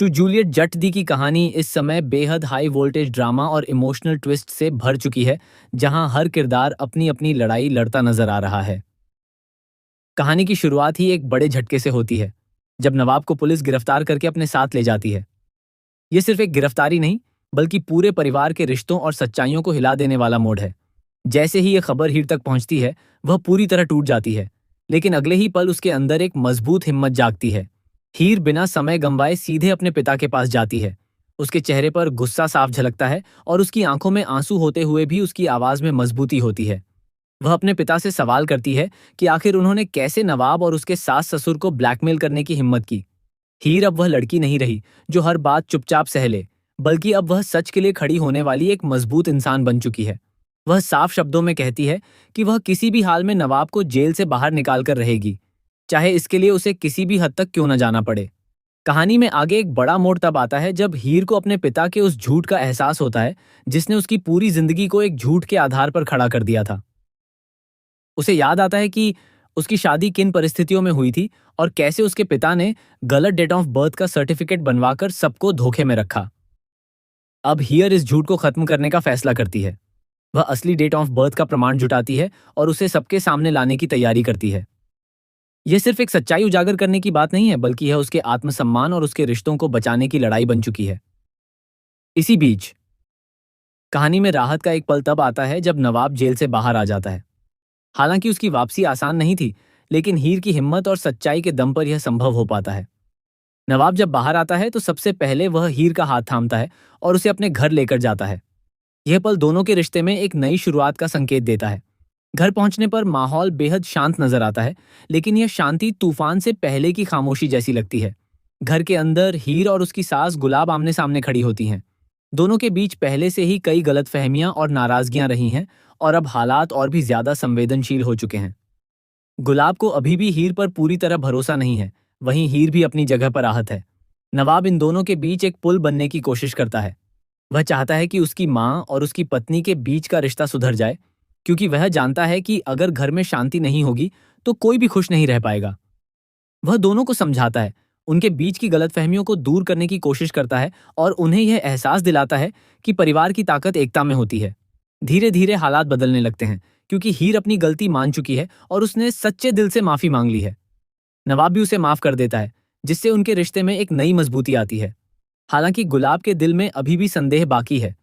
To Juliet जट दी की कहानी इस समय बेहद हाई वोल्टेज ड्रामा और इमोशनल ट्विस्ट से भर चुकी है, जहां हर किरदार अपनी अपनी लड़ाई लड़ता नजर आ रहा है। कहानी की शुरुआत ही एक बड़े झटके से होती है, जब नवाब को पुलिस गिरफ्तार करके अपने साथ ले जाती है। यह सिर्फ एक गिरफ्तारी नहीं, बल्कि पूरे परिवार के रिश्तों और सच्चाइयों को हिला देने वाला मोड़ है। जैसे ही यह खबर हीर तक पहुंचती है, वह पूरी तरह टूट जाती है, लेकिन अगले ही पल उसके अंदर एक मजबूत हिम्मत जागती है। हीर बिना समय गंवाए सीधे अपने पिता के पास जाती है। उसके चेहरे पर गुस्सा साफ झलकता है और उसकी आंखों में आंसू होते हुए भी उसकी आवाज में मजबूती होती है। वह अपने पिता से सवाल करती है कि आखिर उन्होंने कैसे नवाब और उसके सास ससुर को ब्लैकमेल करने की हिम्मत की। हीर अब वह लड़की नहीं रही जो हर बात चुपचाप सह ले, बल्कि अब वह सच के लिए खड़ी होने वाली एक मजबूत इंसान बन चुकी है। वह साफ शब्दों में कहती है कि वह किसी भी हाल में नवाब को जेल से बाहर निकाल कर रहेगी, चाहे इसके लिए उसे किसी भी हद तक क्यों न जाना पड़े। कहानी में आगे एक बड़ा मोड़ तब आता है जब हीर को अपने पिता के उस झूठ का एहसास होता है, जिसने उसकी पूरी जिंदगी को एक झूठ के आधार पर खड़ा कर दिया था। उसे याद आता है कि उसकी शादी किन परिस्थितियों में हुई थी और कैसे उसके पिता ने गलत डेट ऑफ बर्थ का सर्टिफिकेट बनवाकर सबको धोखे में रखा। अब हियर इस झूठ को खत्म करने का फैसला करती है। वह असली डेट ऑफ बर्थ का प्रमाण जुटाती है और उसे सबके सामने लाने की तैयारी करती है। यह सिर्फ एक सच्चाई उजागर करने की बात नहीं है, बल्कि यह उसके आत्मसम्मान और उसके रिश्तों को बचाने की लड़ाई बन चुकी है। इसी बीच कहानी में राहत का एक पल तब आता है जब नवाब जेल से बाहर आ जाता है। हालांकि उसकी वापसी आसान नहीं थी, लेकिन हीर की हिम्मत और सच्चाई के दम पर यह संभव हो पाता है। नवाब जब बाहर आता है तो सबसे पहले वह हीर का हाथ थामता है और उसे अपने घर लेकर जाता है। यह पल दोनों के रिश्ते में एक नई शुरुआत का संकेत देता है। घर पहुंचने पर माहौल बेहद शांत नजर आता है, लेकिन यह शांति तूफान से पहले की खामोशी जैसी लगती है। घर के अंदर हीर और उसकी सास गुलाब आमने सामने खड़ी होती हैं। दोनों के बीच पहले से ही कई गलतफहमियां और नाराजगियां रही हैं, और अब हालात और भी ज्यादा संवेदनशील हो चुके हैं। गुलाब को अभी भी हीर पर पूरी तरह भरोसा नहीं है, वहीं हीर भी अपनी जगह पर आहत है। नवाब इन दोनों के बीच एक पुल बनने की कोशिश करता है। वह चाहता है कि उसकी माँ और उसकी पत्नी के बीच का रिश्ता सुधर जाए, क्योंकि वह जानता है कि अगर घर में शांति नहीं होगी तो कोई भी खुश नहीं रह पाएगा। वह दोनों को समझाता है, उनके बीच की गलतफहमियों को दूर करने की कोशिश करता है और उन्हें यह एहसास दिलाता है कि परिवार की ताकत एकता में होती है। धीरे धीरे हालात बदलने लगते हैं, क्योंकि हीर अपनी गलती मान चुकी है और उसने सच्चे दिल से माफी मांग ली है। नवाब भी उसे माफ कर देता है, जिससे उनके रिश्ते में एक नई मजबूती आती है। हालांकि गुलाब के दिल में अभी भी संदेह बाकी है,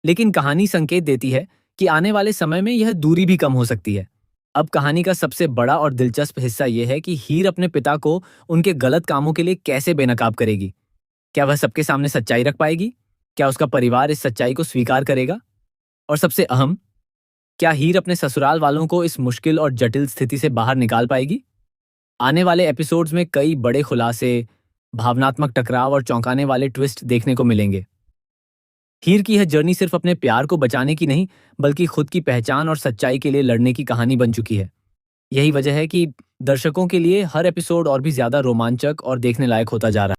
लेकिन कहानी संकेत देती है कि आने वाले समय में यह दूरी भी कम हो सकती है। अब कहानी का सबसे बड़ा और दिलचस्प हिस्सा यह है कि हीर अपने पिता को उनके गलत कामों के लिए कैसे बेनकाब करेगी। क्या वह सबके सामने सच्चाई रख पाएगी? क्या उसका परिवार इस सच्चाई को स्वीकार करेगा? और सबसे अहम, क्या हीर अपने ससुराल वालों को इस मुश्किल और जटिल स्थिति से बाहर निकाल पाएगी? आने वाले एपिसोड्स में कई बड़े खुलासे, भावनात्मक टकराव और चौंकाने वाले ट्विस्ट देखने को मिलेंगे। हीर की यह जर्नी सिर्फ अपने प्यार को बचाने की नहीं, बल्कि खुद की पहचान और सच्चाई के लिए लड़ने की कहानी बन चुकी है। यही वजह है कि दर्शकों के लिए हर एपिसोड और भी ज्यादा रोमांचक और देखने लायक होता जा रहा है।